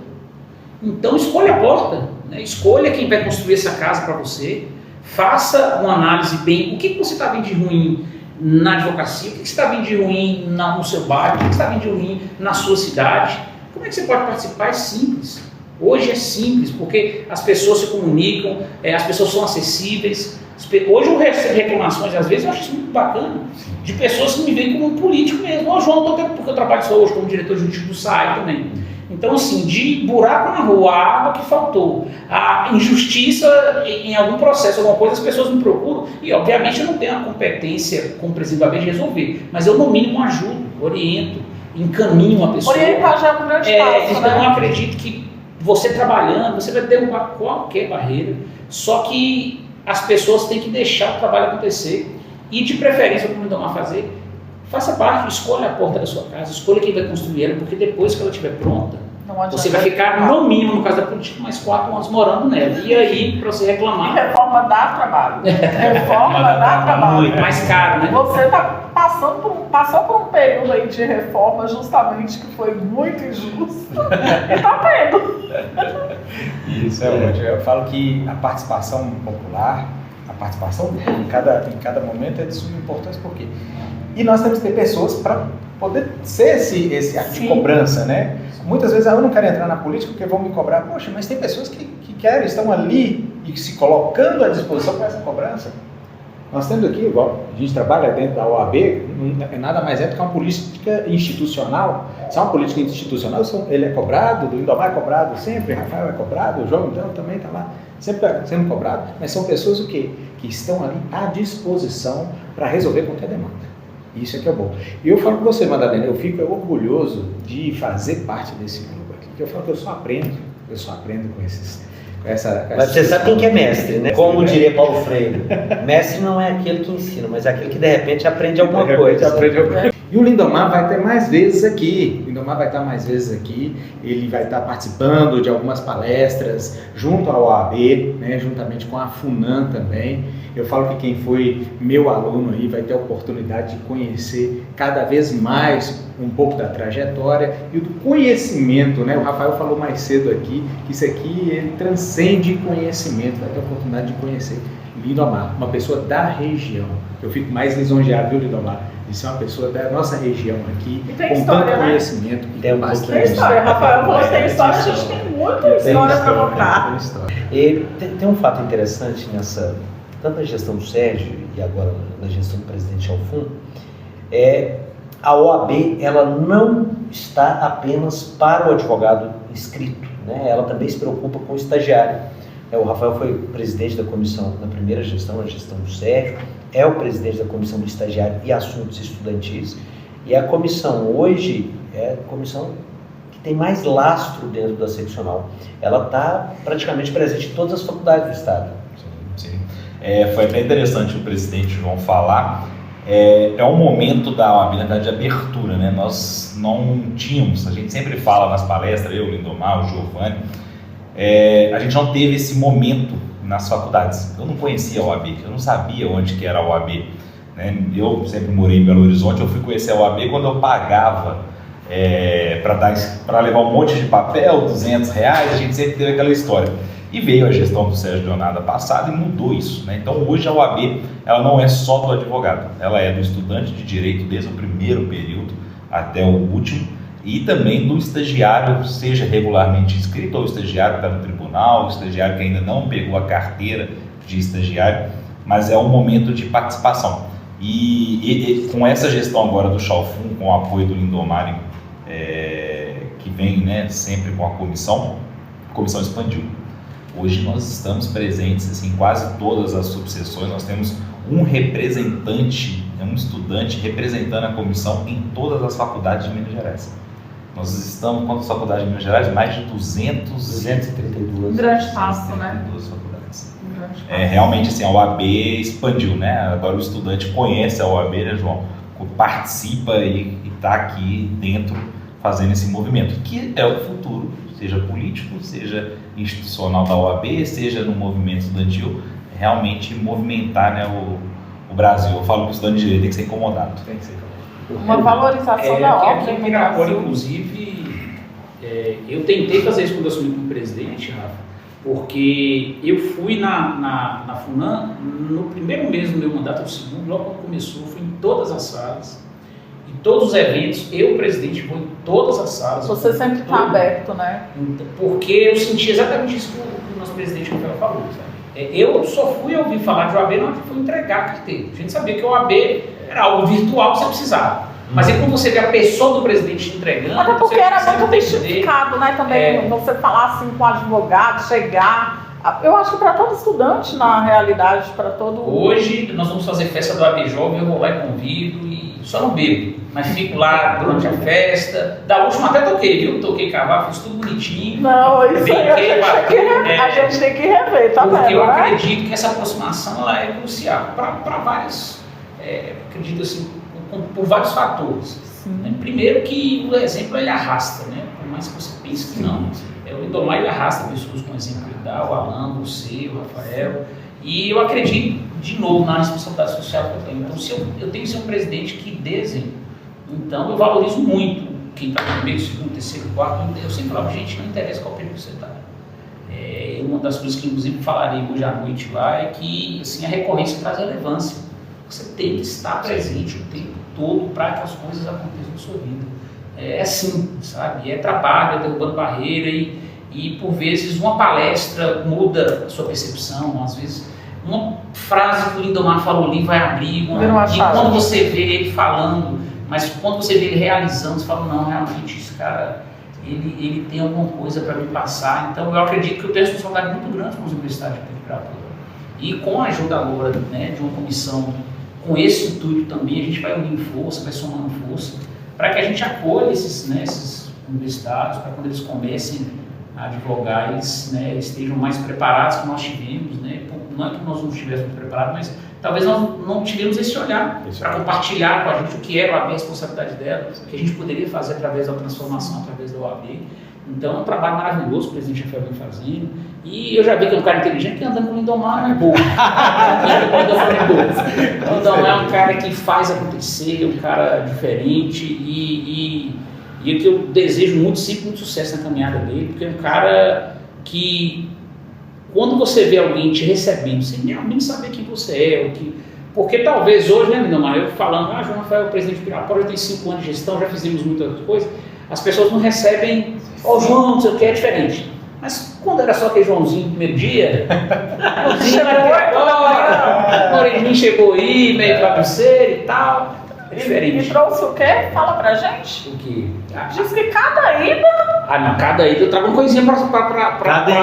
Então escolha a porta, né? Escolha quem vai construir essa casa para você, faça uma análise bem, o que você está vendo de ruim na advocacia, o que você está vendo de ruim no seu bairro, o que você está vendo de ruim na sua cidade, como é que você pode participar? É simples. Hoje é simples, porque as pessoas se comunicam, as pessoas são acessíveis. Hoje eu recebo reclamações, às vezes eu acho isso muito bacana, de pessoas que me veem como um político mesmo. Ô João, porque eu trabalho só hoje como diretor jurídico do SAI também. Então, assim, de buraco na rua, a água que faltou, a injustiça em algum processo, alguma coisa, as pessoas me procuram. E, obviamente, eu não tenho a competência como presidente da ABEJ de resolver, mas eu, no mínimo, ajudo, oriento, encaminho uma pessoa. Orientar já é um grande passo, então, eu acredito que você trabalhando, você vai derrubar qualquer barreira, só que as pessoas têm que deixar o trabalho acontecer. E, de preferência, como o Lindomar fazer, faça parte, escolha a porta da sua casa, escolha quem vai construir ela, porque depois que ela estiver pronta, você vai ficar, no mínimo, no caso da política, mais 4 anos morando nela. E aí, para você reclamar... E reforma dá trabalho. Reforma dá trabalho. Muito mais caro, né? Você passou por um período aí de reforma, justamente, que foi muito injusto. E tá vendo. Isso é ótimo. Eu falo que a participação popular, a participação do povo em cada momento é de suma importância, por quê? E nós temos que ter pessoas para poder ser esse ato de cobrança, né? Muitas vezes eu não quero entrar na política porque vão me cobrar. Poxa, mas tem pessoas que querem, estão ali e se colocando à disposição para essa cobrança. Nós temos aqui, igual a gente trabalha dentro da OAB, nada mais é do que uma política institucional. Se é uma política institucional, ele é cobrado, o Lindomar é cobrado sempre, o Rafael é cobrado, o João então também está lá, sempre sendo cobrado, mas são pessoas o quê? Que estão ali à disposição para resolver qualquer demanda. Isso é que é bom. E eu falo com você, Madalena, eu fico orgulhoso de fazer parte desse grupo aqui, porque eu falo que eu só aprendo com esses... Mas você sabe quem que é mestre, né? Como diria Paulo Freire, mestre não é aquele que ensina, mas é aquele que de repente aprende alguma coisa. E o Lindomar vai ter mais vezes aqui. O Lindomar vai estar mais vezes aqui. Ele vai estar participando de algumas palestras junto à OAB, né, juntamente com a FUNAM também. Eu falo que quem foi meu aluno aí vai ter a oportunidade de conhecer cada vez mais um pouco da trajetória e do conhecimento, né? O Rafael falou mais cedo aqui que isso aqui ele transcende conhecimento, vai ter a oportunidade de conhecer Lindomar, uma pessoa da região. Eu fico mais lisonjeado, viu, Lindomar? De ser uma pessoa da nossa região aqui, com história, tanto né? conhecimento. Tem bastante Tem história, Rafael falou que tem história, a gente tem muita história para contar. E tem um fato interessante nessa, tanto na gestão do Sérgio e agora na gestão do presidente Alfun, a OAB ela não está apenas para o advogado inscrito, né? Ela também se preocupa com o estagiário. O Rafael foi presidente da comissão na primeira gestão, a gestão do Sérgio, é o presidente da comissão do estagiário e assuntos estudantis, e a comissão hoje é a comissão que tem mais lastro dentro da seccional. Ela está praticamente presente em todas as faculdades do estado. Sim. Foi até interessante o presidente João falar. É um momento da OAB, na verdade, de abertura, né? Nós não tínhamos, a gente sempre fala nas palestras, eu, o Lindomar, o Giovanni, a gente não teve esse momento nas faculdades. Eu não conhecia a OAB, eu não sabia onde que era a OAB, né? Eu sempre morei em Belo Horizonte, eu fui conhecer a OAB quando eu pagava para levar um monte de papel, R$200, a gente sempre teve aquela história. E veio a gestão do Sérgio Leonardo passada e mudou isso, né? Então hoje a OAB ela não é só do advogado, ela é do estudante de direito desde o primeiro período até o último, e também do estagiário, seja regularmente inscrito, ou estagiário que está no tribunal, estagiário que ainda não pegou a carteira de estagiário, mas é um momento de participação. E com essa gestão agora do Chalfun, com o apoio do Lindomar, que vem, né, sempre com a comissão expandiu. Hoje nós estamos presentes assim, em quase todas as subseções, nós temos um representante, um estudante representando a comissão em todas as faculdades de Minas Gerais. Nós estamos, quantas faculdades de Minas Gerais? Mais de 232. Grande passo, né? 232 faculdades. Realmente assim, a OAB expandiu, né? Agora o estudante conhece a OAB, né, João? Participa e está aqui dentro fazendo esse movimento, que é o futuro, seja político, seja institucional da OAB, seja no movimento estudantil, realmente movimentar, né, o Brasil. Eu falo que o estudante de direito tem que ser incomodado. Tem que ser incomodado. Uma valorização da obra aqui em Pirapora, inclusive, eu tentei fazer isso quando eu assumi como presidente, Rafa, porque eu fui na FUNAM, no primeiro mês do meu mandato, no segundo, logo quando começou, fui em todas as salas, em todos os eventos, eu, presidente, vou em todas as salas. Você sempre está aberto, né? Porque eu senti exatamente isso que o nosso presidente Rafael falou, sabe? Eu só fui ouvir falar de OAB na hora que foi entregar a carteira. A gente sabia que o OAB era algo virtual que você precisava. Mas aí quando você vê a pessoa do presidente entregando... Até porque era muito mistificado, mistificado, né? Também você falar assim com o advogado, chegar... Eu acho que para todo estudante, na realidade, para todo... Hoje nós vamos fazer festa do OAB Jovem, eu vou lá e convido e só não bebo. Mas fico lá durante a festa. Da última até toquei, viu? Toquei cavalo, fiz tudo bonitinho. Não, isso aí a gente tem que rever, tá vendo? Porque eu acredito que essa aproximação ela é crucial para vários, acredito assim, por vários fatores. Né? Primeiro que o exemplo ele arrasta, né? Por mais que você pense que não. O Lindomar ele arrasta pessoas com o exemplo que dá, o Alan, você, o Rafael. E eu acredito, de novo, na responsabilidade social que eu tenho. Então, se eu tenho que ser um presidente que dê exemplo. Então, eu valorizo muito quem está no primeiro, segundo, terceiro, quarto. Eu sempre falava, gente, não interessa qual período você está. Uma das coisas que, inclusive, falarei hoje à noite lá é que assim, a recorrência traz relevância. Você tem que estar presente o tempo todo para que as coisas aconteçam na sua vida. É assim, sabe? É trabalho, é derrubando barreira e por vezes, uma palestra muda a sua percepção, às vezes uma frase que o Lindomar falou ali vai abrir, e quando você vê ele falando, mas quando você vê ele realizando, você fala, não, realmente esse cara, ele tem alguma coisa para me passar. Então eu acredito que eu tenho uma responsabilidade muito grande com os universitários de Pirapora. E com a ajuda agora, né, de uma comissão, com esse intuito também, a gente vai unir força, vai somando força, para que a gente acolha esses universitários, para quando eles comecem a advogar, eles, né, estejam mais preparados que nós tivemos, né? Não é que nós não estivéssemos preparados, mas talvez nós não tivemos esse olhar para compartilhar com a gente o que era a responsabilidade dela, o que a gente poderia fazer através da transformação, através da OAB. Então é um trabalho maravilhoso que o presidente Rafael vem fazendo. E eu já vi que é um cara inteligente que andando com o Lindomar não é bobo. O Lindomar é um cara que faz acontecer, é um cara diferente e que eu desejo muito sucesso na caminhada dele, porque é um cara que, quando você vê alguém te recebendo, sem realmente saber quem você é, porque talvez hoje, né, Lindomar, eu falando, João Rafael, presidente de Pirapora, já tem 5 anos de gestão, já fizemos muitas coisas, as pessoas não recebem, João, não sei o que, é diferente. Mas quando era só aquele Joãozinho no primeiro dia, o Moreninho chegou aí, meio bagunceiro e tal, é diferente. E trouxe o quê? Fala pra gente. O quê? Diz que cada ida... Cada ida eu trago uma coisinha pra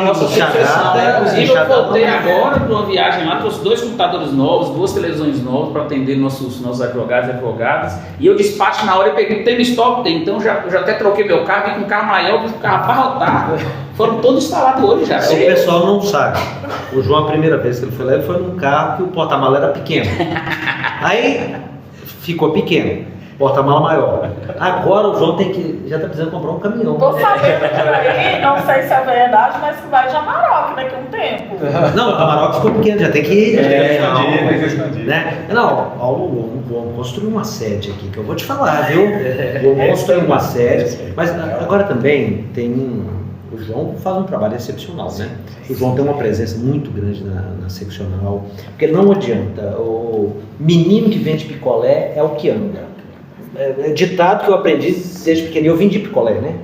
nossa sucessão. Inclusive eu voltei agora de uma viagem lá, trouxe 2 computadores novos, 2 televisões novas para atender nossos advogados e advogadas. E eu despacho na hora e peguei, tem estoque? Tem. Então eu já até troquei meu carro, vim com um carro maior, vim com um carro abarrotado. Foram todos instalados hoje já. O pessoal não sabe. O João, a primeira vez que ele foi lá, ele foi num carro que o porta-mala era pequeno. Aí ficou pequeno. Porta-mala maior. Agora o João já está precisando comprar um caminhão. Tô sabendo por aí, não sei se é verdade, mas que vai de Amarok daqui a um tempo. Não, o Amarok ficou pequeno, já tem que ir. Escondido. Né? Não, vamos construir uma sede aqui, que eu vou te falar, viu? Vamos construir uma sede. Mas agora também o João faz um trabalho excepcional, né? O João tem uma presença muito grande na seccional, porque não adianta, o menino que vende picolé é o que anda. É ditado que eu aprendi desde pequenininho. Eu vendi picolé, né?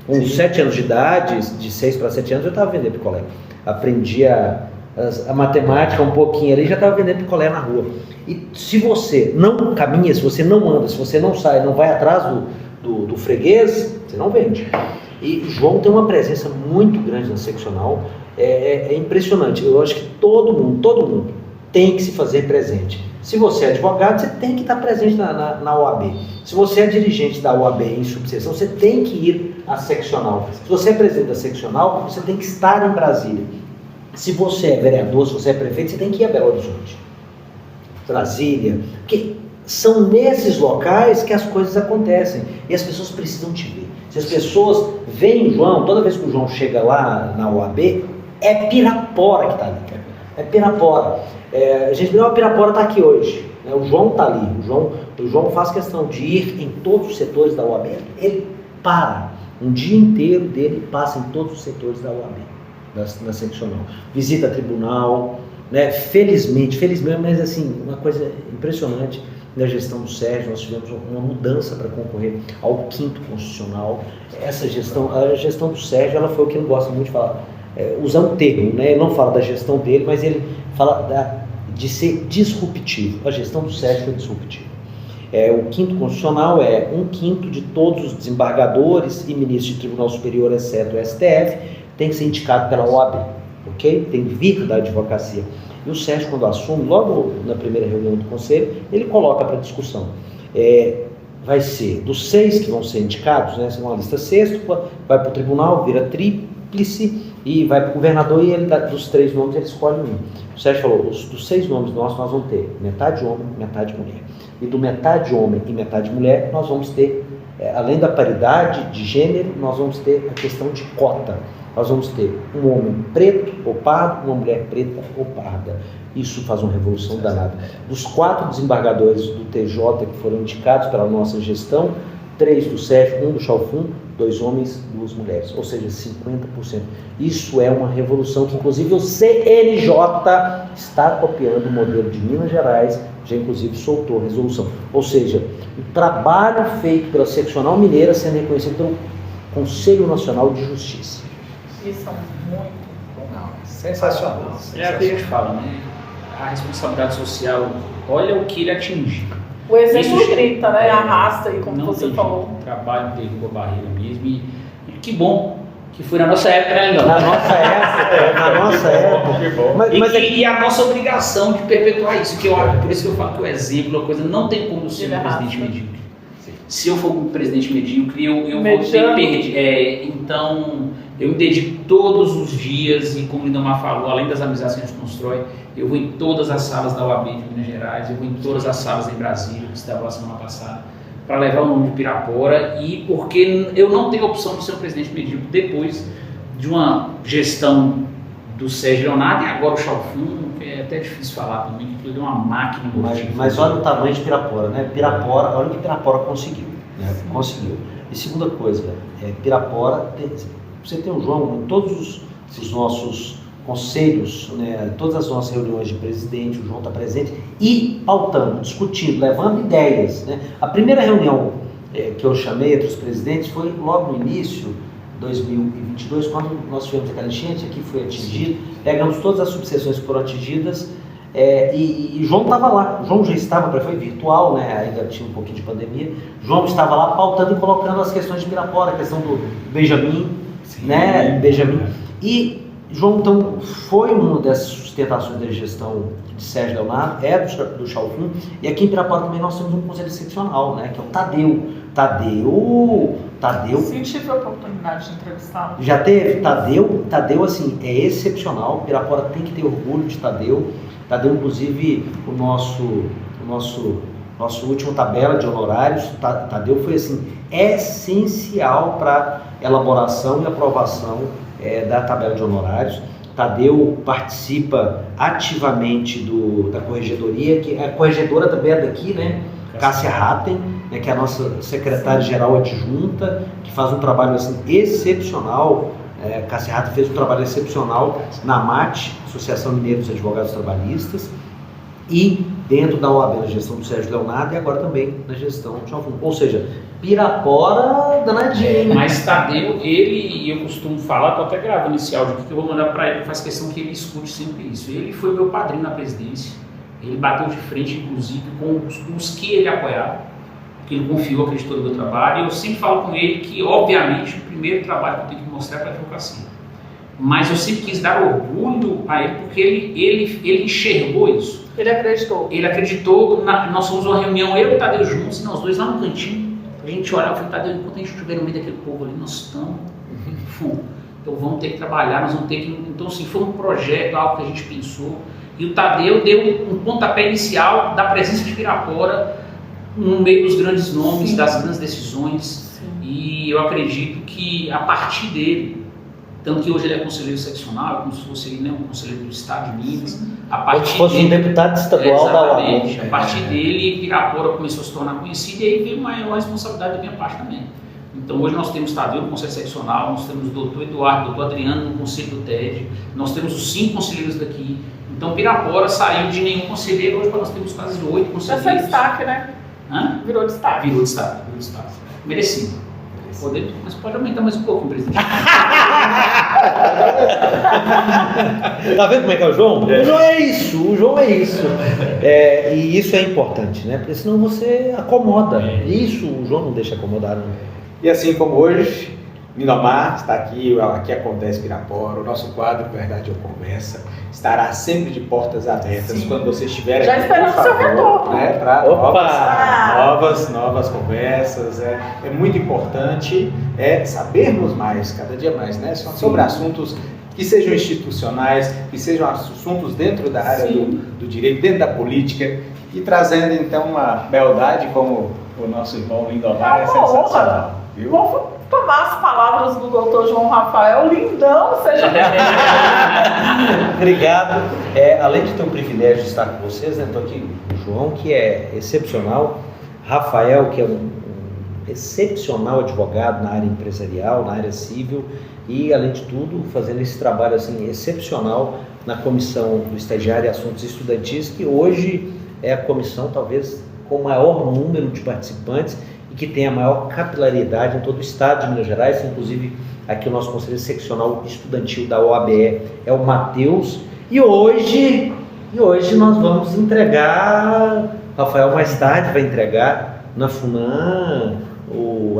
Com 7 anos de idade, de 6 para 7 anos, eu estava vendendo picolé. Aprendi a matemática um pouquinho ali, já estava vendendo picolé na rua. E se você não caminha, se você não anda, se você não sai, não vai atrás do freguês, você não vende. E o João tem uma presença muito grande na seccional, é impressionante. Eu acho que todo mundo tem que se fazer presente. Se você é advogado, você tem que estar presente na OAB. Se você é dirigente da OAB em subseção, você tem que ir à seccional. Se você é presidente da seccional, você tem que estar em Brasília. Se você é vereador, se você é prefeito, você tem que ir a Belo Horizonte, Brasília, porque são nesses locais que as coisas acontecem e as pessoas precisam te ver. Se as pessoas veem o João, toda vez que o João chega lá na OAB, é Pirapora que está ali. É Pirapora. A gente viu, a Pirapora está aqui hoje. Né? O João está ali. O João faz questão de ir em todos os setores da OAB. Ele para. Um dia inteiro dele passa em todos os setores da OAB, na seccional. Visita tribunal, né? Felizmente, mas assim, uma coisa impressionante na gestão do Sérgio, nós tivemos uma mudança para concorrer ao 5º constitucional. Essa gestão, a gestão do Sérgio, ela foi o que ele gosta muito de falar. Usar um termo, né? Ele não fala da gestão dele, mas ele fala de ser disruptivo. A gestão do Sérgio foi disruptiva. O 5º constitucional é 1/5 de todos os desembargadores e ministros de Tribunal Superior, exceto o STF, tem que ser indicado pela OAB, ok? Tem que vir da advocacia. E o Sérgio, quando assume, logo na primeira reunião do Conselho, ele coloca para discussão. Vai ser dos 6 que vão ser indicados, né? Uma lista sexta, vai para o tribunal, vira tríplice, e vai para o governador e ele, dos 3 nomes ele escolhe um. O Sérgio falou, dos 6 nomes nossos nós vamos ter metade homem, metade mulher. E do metade homem e metade mulher nós vamos ter, além da paridade de gênero, nós vamos ter a questão de cota. Nós vamos ter um homem preto ou pardo, uma mulher preta ou parda. Isso faz uma revolução danada. Dos 4 desembargadores do TJ que foram indicados pela nossa gestão, 3 do Sérgio, 1 do Chalfun, 2 homens, 2 mulheres, ou seja, 50%. Isso é uma revolução que, inclusive, o CNJ está copiando o modelo de Minas Gerais, já inclusive soltou a resolução. Ou seja, o trabalho feito pela seccional mineira sendo reconhecido pelo Conselho Nacional de Justiça. Isso é muito legal. Sensacional. É o que a gente fala, né? a responsabilidade social, olha o que ele atingiu. O exemplo Isso grita, né? é, Arrasta aí, como não você tem falou. jeito, o trabalho derruba a barreira mesmo. E que bom que foi na nossa época, né, Leandro? Na nossa época. Que bom. E a nossa obrigação de perpetuar isso, que eu acho, por isso que eu falo que o exemplo, a coisa não tem como ser um presidente medíocre. Se eu for um presidente medíocre, eu vou ter perdido. Então, eu me dedico todos os dias, e como o Lindomar falou, além das amizades que a gente constrói, eu vou em todas as salas da OAB de Minas Gerais, eu vou em todas as salas em Brasília, que estava lá semana passada, para levar o nome de Pirapora, e porque eu não tenho opção de ser um presidente medíocre depois de uma gestão do Sérgio Leonardo e agora o Chalfun, que é até difícil falar também, que ele é uma máquina. Mas olha o tamanho de Pirapora, né? Pirapora, olha o que Pirapora conseguiu, né? Conseguiu. E segunda coisa, Pirapora, você tem o João em todos os nossos conselhos, né? Todas as nossas reuniões de presidente, o João está presente e pautando, discutindo, levando ideias, né? A primeira reunião que eu chamei entre os presidentes foi logo no início, 2022, quando nós tivemos aquela enchente, aqui foi atingido, pegamos todas as subseções que foram atingidas, e João estava lá. João já estava, foi virtual, né? Ainda tinha um pouquinho de pandemia. João estava lá pautando e colocando as questões de Pirapora, a questão do Benjamin, né? Benjamin. E João, então, foi uma dessas sustentações da gestão de Sérgio Leonardo, do Chalfun, e aqui em Pirapora também nós temos um conselho excepcional, né? Que é o Tadeu. Sim, tive a oportunidade de entrevistá-lo. Já teve? Tadeu, assim, é excepcional. Pirapora tem que ter orgulho de Tadeu. Tadeu, inclusive, o nosso último tabela de honorários, Tadeu foi, assim, essencial para elaboração e aprovação da tabela de honorários. Tadeu participa ativamente da corregedoria, que a corregedora também é daqui, né? Cássia Ratten, né, que é a nossa secretária-geral adjunta, que faz um trabalho assim, excepcional. Cássia Ratten fez um trabalho excepcional na AMAT, Associação Mineira dos Advogados Trabalhistas, e dentro da OAB na gestão do Sérgio Leonardo e agora também na gestão do Chalfun. Ou seja, Pirapora danadinho. Mas Tadeu, e eu costumo falar, estou até gravando esse áudio aqui que eu vou mandar para ele, que faz questão que ele escute sempre isso. Ele foi meu padrinho na presidência, ele bateu de frente, inclusive, com os que ele apoiava, que ele confiou, acreditou no meu trabalho, e eu sempre falo com ele que, obviamente, o primeiro trabalho que eu tenho que mostrar é para a advocacia. Mas eu sempre quis dar orgulho a ele, porque ele enxergou isso. Ele acreditou. Ele acreditou, nós fomos uma reunião, eu e o Tadeu juntos, e nós dois lá no cantinho, a gente olhava e falou, Tadeu, enquanto a gente estiver no meio daquele povo ali, nós estamos full. Então vamos ter que trabalhar, nós vamos ter que... Então, assim, foi um projeto, algo que a gente pensou, e o Tadeu deu um pontapé inicial da presença de Pirapora no meio dos grandes nomes, sim, das grandes decisões. Sim. E eu acredito que a partir dele, tanto que hoje ele é conselheiro seccional, como se fosse ele, né, um conselheiro do Estado de Minas, sim, a partir como se fosse um deputado estadual da OAB. A partir dele, Pirapora começou a se tornar conhecido e aí veio uma maior responsabilidade da minha parte também. Então hoje nós temos Tadeu no Conselho Seccional, nós temos o doutor Eduardo, o doutor Adriano no Conselho do TED, nós temos os 5 conselheiros daqui. Então Pirapora saiu de nenhum conselheiro, hoje nós temos quase 8 conselheiros. Já foi destaque, né? Hã? Virou destaque. Virou destaque. Merecido. Mas pode aumentar mais um pouco, presidente. Tá vendo como é que é o João? O João é isso. E isso é importante, né? Porque senão você acomoda. Isso o João não deixa acomodar, não. E assim como hoje, Lindomar está aqui acontece Pirapora, o nosso quadro Verdade ou Conversa estará sempre de portas abertas. Sim. Quando você estiver aqui, já esperamos o seu retorno, né, para novas conversas. É muito importante sabermos mais, cada dia mais, né, sobre assuntos que sejam institucionais, que sejam assuntos dentro da área do direito, dentro da política, e trazendo então uma beldade como o nosso irmão Lindomar. É sensacional. Viu? Vou tomar as palavras do doutor João Rafael, lindão, seja bem-vindo. Obrigado. Além de ter um privilégio de estar com vocês, né, estou aqui com o João, que é excepcional, Rafael, que é um excepcional advogado na área empresarial, na área civil, e além de tudo, fazendo esse trabalho assim, excepcional na comissão do estagiário e assuntos estudantis, que hoje é a comissão talvez com o maior número de participantes, que tem a maior capilaridade em todo o estado de Minas Gerais. Inclusive aqui o nosso conselheiro seccional estudantil da OABE é o Matheus, e hoje E hoje nós vamos entregar, Rafael mais tarde vai entregar na FUNAM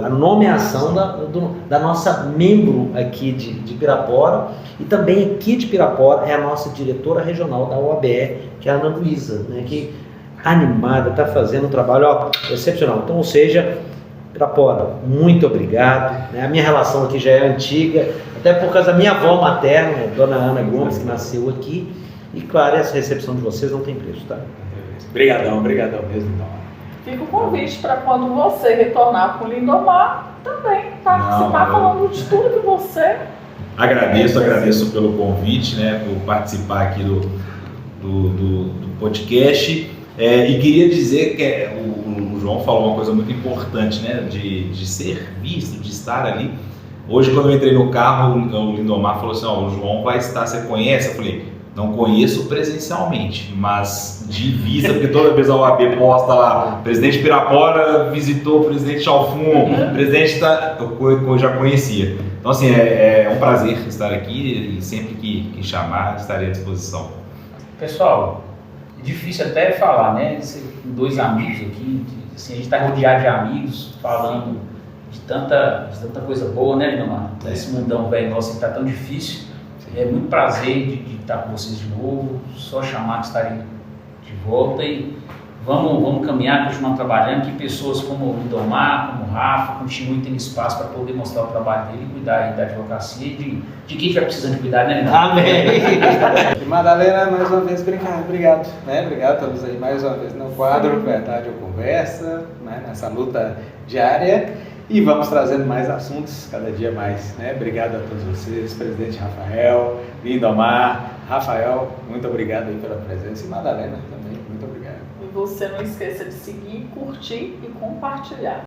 a nomeação da nossa membro aqui de Pirapora, e também aqui de Pirapora é a nossa diretora regional da OABE, que é a Ana Luísa, né, que animada, está fazendo um trabalho excepcional. Então, ou seja, Pirapora, muito obrigado, né? A minha relação aqui já é antiga, até por causa da minha avó materna, Dona Ana Gomes, que nasceu aqui, e claro, essa recepção de vocês não tem preço, tá? Obrigadão mesmo, então. Fica o convite para quando você retornar com o Lindomar, também participar falando de tudo que você... Agradeço pelo convite, né, por participar aqui do podcast. E queria dizer que o João falou uma coisa muito importante, né, de ser visto, de estar ali. Hoje, quando eu entrei no carro, o Lindomar falou assim, o João vai estar, você conhece? Eu falei, não conheço presencialmente, mas de vista, porque toda vez a OAB posta lá, presidente Pirapora visitou o presidente Chalfun, o presidente eu já conhecia. Então, assim, é um prazer estar aqui e sempre que chamar, estarei à disposição. Pessoal, é difícil até falar, né? Dois amigos aqui, assim, a gente está rodeado de amigos, falando de tanta coisa boa, né, Lindomar? Esse mundão velho nosso que está tão difícil. É muito prazer de estar com vocês de novo, só chamar que estarem de volta e vamos caminhar, continuar trabalhando, que pessoas como o Lindomar, como o Rafa, continuem tendo espaço para poder mostrar o trabalho dele e cuidar aí da advocacia e de quem estiver precisando de cuidar, né, Lindomar? Amém! Madalena, mais uma vez, obrigado, né? Obrigado a todos aí mais uma vez no quadro Verdade ou Conversa, né? Nessa luta diária. E vamos trazendo mais assuntos, cada dia mais, né? Obrigado a todos vocês, presidente Rafael, Lindomar, Rafael, muito obrigado aí pela presença, e Madalena também, muito obrigado. E você não esqueça de seguir, curtir e compartilhar.